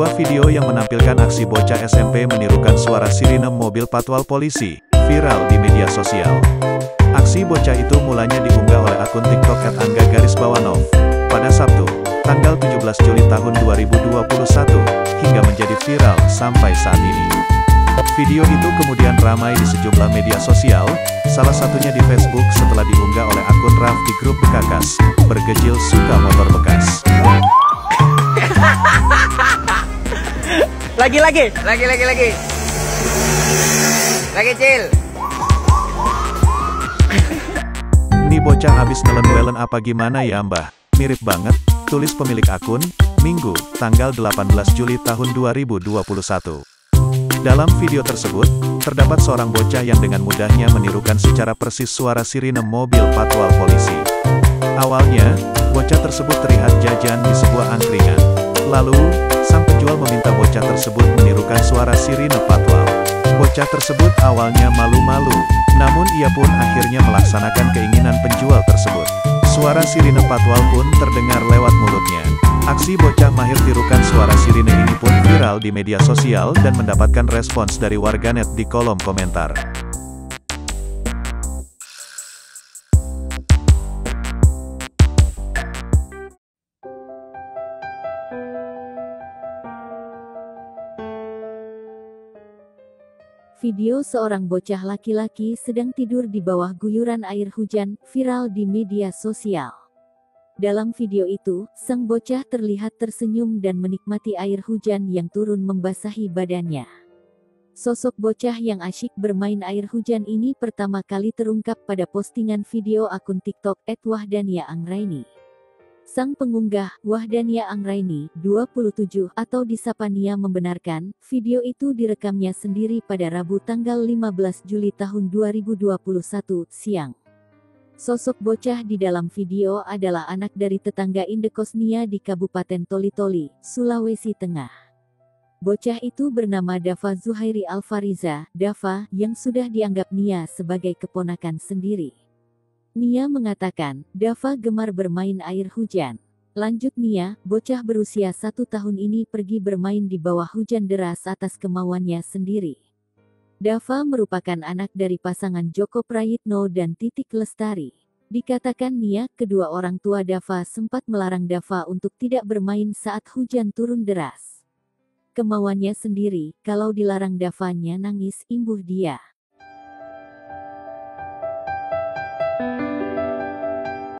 Sebuah video yang menampilkan aksi bocah SMP menirukan suara sirine mobil patwal polisi, viral di media sosial. Aksi bocah itu mulanya diunggah oleh akun TikTok @angga_bawanov pada Sabtu, tanggal 17 Juli tahun 2021, hingga menjadi viral sampai saat ini. Video itu kemudian ramai di sejumlah media sosial, salah satunya di Facebook setelah diunggah oleh akun Raf di grup Bekakas, bergejil suka motor bekas. Lagi. Lagi, Cil. Nih bocah abis nelen-welen apa gimana ya mbah? Mirip banget, tulis pemilik akun, Minggu, tanggal 18 Juli tahun 2021. Dalam video tersebut, terdapat seorang bocah yang dengan mudahnya menirukan secara persis suara sirine mobil patwal polisi. Awalnya, bocah tersebut terlihat jajan di sebuah angkringan. Lalu, sang penjual meminta bocah tersebut menirukan suara sirine patwal. Bocah tersebut awalnya malu-malu, namun ia pun akhirnya melaksanakan keinginan penjual tersebut. Suara sirine patwal pun terdengar lewat mulutnya. Aksi bocah mahir tirukan suara sirine ini pun viral di media sosial dan mendapatkan respons dari warganet di kolom komentar. Video seorang bocah laki-laki sedang tidur di bawah guyuran air hujan, viral di media sosial. Dalam video itu, sang bocah terlihat tersenyum dan menikmati air hujan yang turun membasahi badannya. Sosok bocah yang asyik bermain air hujan ini pertama kali terungkap pada postingan video akun TikTok @wahdania_anggraini. Sang pengunggah, Wahdania Anggraini, 27, atau disapa Nia membenarkan, video itu direkamnya sendiri pada Rabu tanggal 15 Juli tahun 2021, siang. Sosok bocah di dalam video adalah anak dari tetangga indekos Nia di Kabupaten Toli-Toli, Sulawesi Tengah. Bocah itu bernama Dava Zuhairi Alfariza, Dava, yang sudah dianggap Nia sebagai keponakan sendiri. Nia mengatakan, Dava gemar bermain air hujan. Lanjut Nia, bocah berusia 1 tahun ini pergi bermain di bawah hujan deras atas kemauannya sendiri. Dava merupakan anak dari pasangan Joko Prayitno dan Titik Lestari. Dikatakan Nia, kedua orang tua Dava sempat melarang Dava untuk tidak bermain saat hujan turun deras. Kemauannya sendiri, kalau dilarang Davanya nangis, imbuh dia.